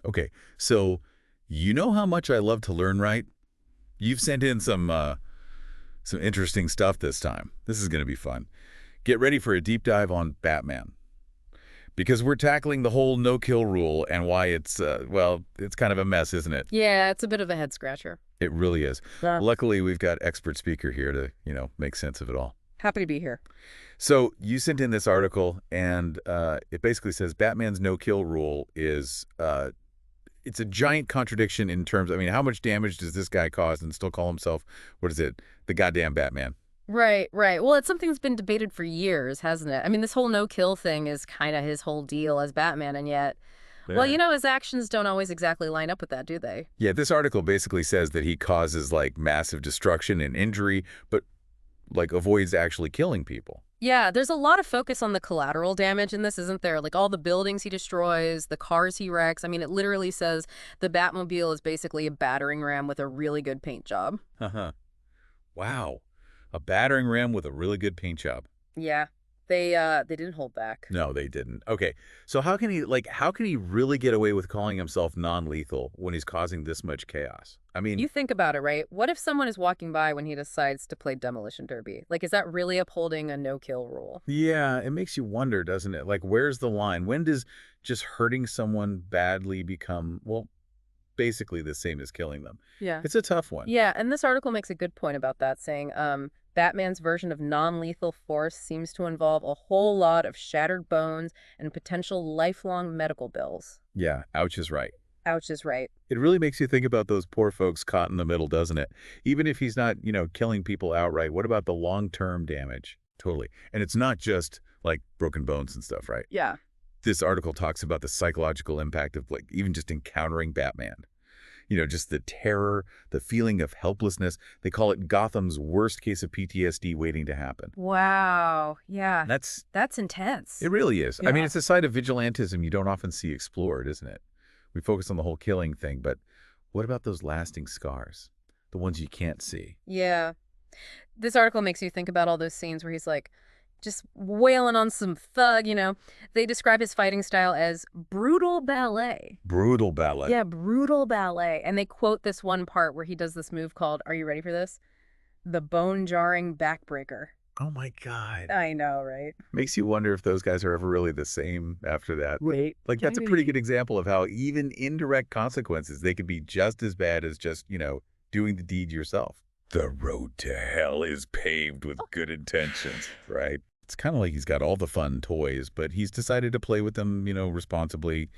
Okay, so you know how much I love to learn, right? You've sent in some interesting stuff this time. This is going to be fun. Get ready for a deep dive on Batman. Because we're tackling the whole no-kill rule and why it's, well, it's kind of a mess, isn't it? Yeah, it's a bit of a head scratcher. It really is. Yeah. Luckily, we've got expert speaker here to, make sense of it all. Happy to be here. So you sent in this article, and it basically says Batman's no-kill rule is, it's a giant contradiction in terms, I mean, how much damage does this guy cause and still call himself, what is it, the goddamn Batman? Right, right. Well, it's something that's been debated for years, hasn't it? I mean, this whole no-kill thing is kind of his whole deal as Batman, and yet, well, his actions don't always exactly line up with that, do they? Yeah, this article basically says that he causes, like, massive destruction and injury, but, like, avoids actually killing people. Yeah, there's a lot of focus on the collateral damage in this, isn't there? Like all the buildings he destroys, the cars he wrecks. I mean, it literally says the Batmobile is basically a battering ram with a really good paint job. Uh-huh. Wow. A battering ram with a really good paint job. Yeah, they didn't hold back. No, they didn't. Okay, so how can he really get away with calling himself non-lethal when he's causing this much chaos? I mean, You think about it, right? What if someone is walking by when he decides to play demolition derby? Like, is that really upholding a no-kill rule? yeah, it makes you wonder, doesn't it? Like, where's the line? When does just hurting someone badly become, well, basically the same as killing them? Yeah. It's a tough one. Yeah, and this article makes a good point about that, saying Batman's version of non-lethal force seems to involve a whole lot of shattered bones and potential lifelong medical bills. Yeah, ouch is right. Ouch is right. It really makes you think about those poor folks caught in the middle, doesn't it? Even if he's not, killing people outright, what about the long-term damage? Totally. And it's not just, like, broken bones and stuff, right? Yeah. This article talks about the psychological impact of, like, even just encountering Batman. Just the terror, the feeling of helplessness. They call it Gotham's worst case of PTSD waiting to happen. Wow. Yeah. That's That's intense. It really is. I mean, Yeah. it's a side of vigilantism you don't often see explored, isn't it? We focus on the whole killing thing, but what about those lasting scars? The ones you can't see? Yeah. This article makes you think about all those scenes where he's like just wailing on some thug. They describe his fighting style as brutal ballet. Brutal ballet. Yeah, brutal ballet. And they quote this one part where he does this move called, are you ready for this? The bone-jarring backbreaker. Oh my God. I know, right? Makes you wonder if those guys are ever really the same after that. Wait. Like, that's a pretty good example of how even indirect consequences, they could be just as bad as just, doing the deed yourself. The road to hell is paved with good intentions, right? It's kind of like he's got all the fun toys, but he's decided to play with them, responsibly.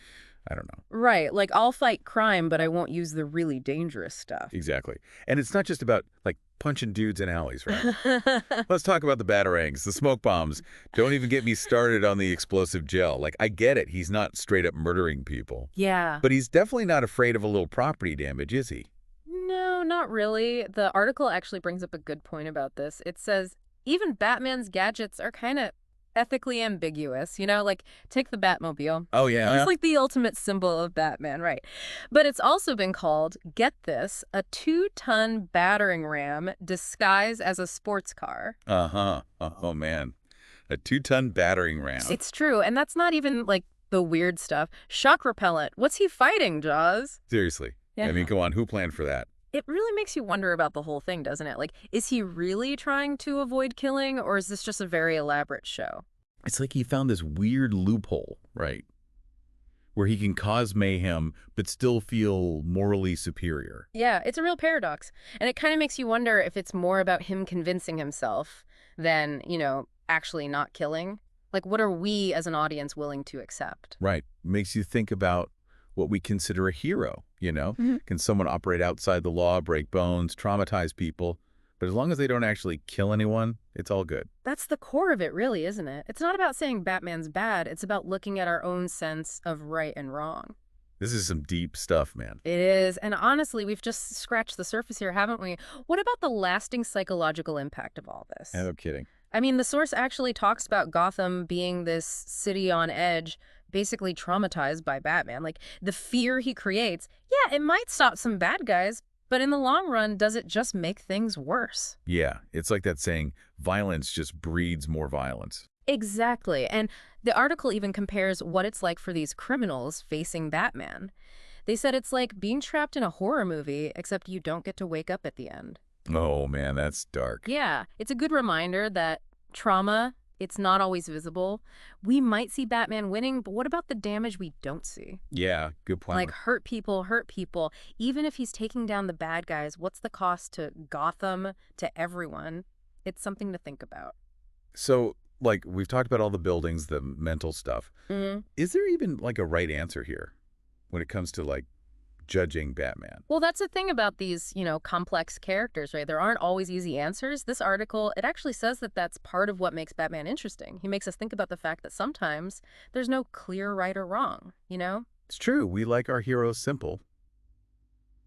I don't know. Right. Like, I'll fight crime, but I won't use the really dangerous stuff. Exactly. And it's not just about, like, punching dudes in alleys, right? Let's talk about the batarangs, the smoke bombs. Don't even get me started on the explosive gel. Like, I get it. He's not straight up murdering people. Yeah. But he's definitely not afraid of a little property damage, is he? No, not really. The article actually brings up a good point about this. It says even Batman's gadgets are kind of ethically ambiguous, like take the Batmobile. Oh, yeah. It's like the ultimate symbol of Batman, right? But it's also been called, get this, a 2-ton battering ram disguised as a sports car. Uh-huh. Oh, man. A 2-ton battering ram. It's true. And that's not even like the weird stuff. Shock repellent. What's he fighting, Jaws? Seriously. Yeah. I mean, come on. Who planned for that? It really makes you wonder about the whole thing, doesn't it? Like, is he really trying to avoid killing, or is this just a very elaborate show? It's like he found this weird loophole, right? Where he can cause mayhem, but still feel morally superior. Yeah, it's a real paradox. And it kind of makes you wonder if it's more about him convincing himself than, actually not killing. Like, what are we as an audience willing to accept? Right. Makes you think about what we consider a hero, Can someone operate outside the law, break bones, traumatize people? But as long as they don't actually kill anyone, it's all good. That's the core of it, really, isn't it? It's not about saying Batman's bad. It's about looking at our own sense of right and wrong. This is some deep stuff, man. It is. And honestly, we've just scratched the surface here, haven't we? What about the lasting psychological impact of all this? No kidding. I mean, the source actually talks about Gotham being this city on edge, basically traumatized by Batman. Like, the fear he creates, yeah, it might stop some bad guys, but in the long run, does it just make things worse? Yeah, it's like that saying, violence just breeds more violence. Exactly. And the article even compares what it's like for these criminals facing Batman. They said it's like being trapped in a horror movie, except you don't get to wake up at the end. Oh, man, that's dark. Yeah, it's a good reminder that trauma, it's not always visible. We might see Batman winning, but what about the damage we don't see? Yeah, good Like point. hurt people, hurt people. Even if he's taking down the bad guys, what's the cost to Gotham, to everyone? It's something to think about. So, like, we've talked about all the buildings, the mental stuff. Hmm. Is there even, like, a right answer here when it comes to, like, judging Batman? Well, that's the thing about these, complex characters, right? There aren't always easy answers. This article, it actually says that that's part of what makes Batman interesting. He makes us think about the fact that sometimes there's no clear right or wrong? It's true, we like our heroes simple,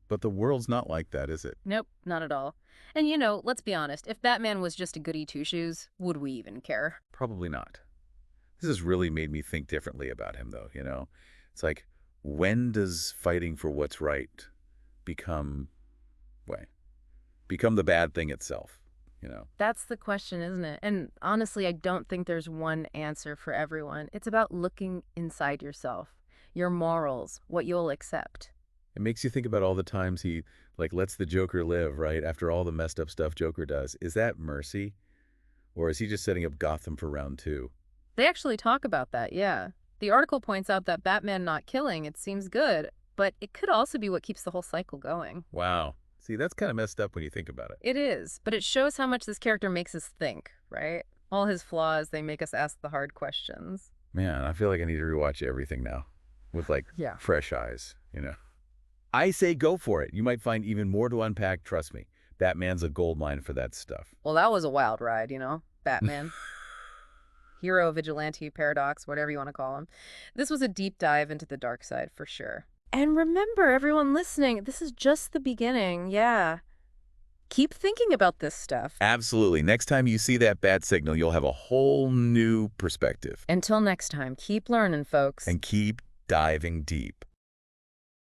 but the world's not like that, is it? Nope, not at all. And let's be honest, if Batman was just a goody two-shoes, would we even care? Probably not. This has really made me think differently about him, though. It's like, when does fighting for what's right become, way, become the bad thing itself? That's the question, isn't it? And honestly, I don't think there's one answer for everyone. It's about looking inside yourself, your morals, what you'll accept. It makes you think about all the times he, like, lets the Joker live, right? After all the messed up stuff Joker does. Is that mercy? Or is he just setting up Gotham for round two? They actually talk about that, yeah. The article points out that Batman not killing, it seems good, but it could also be what keeps the whole cycle going. Wow. See, that's kind of messed up when you think about it. It is, but it shows how much this character makes us think, right? All his flaws, they make us ask the hard questions. Man, I feel like I need to rewatch everything now with, like, Yeah. fresh eyes. I say go for it. You might find even more to unpack, trust me. Batman's a goldmine for that stuff. Well, that was a wild ride. Batman. Hero, vigilante, paradox, whatever you want to call him. This was a deep dive into the dark side for sure. And remember, everyone listening, this is just the beginning. Yeah. Keep thinking about this stuff. Absolutely. Next time you see that bat signal, you'll have a whole new perspective. Until next time, keep learning, folks. And keep diving deep.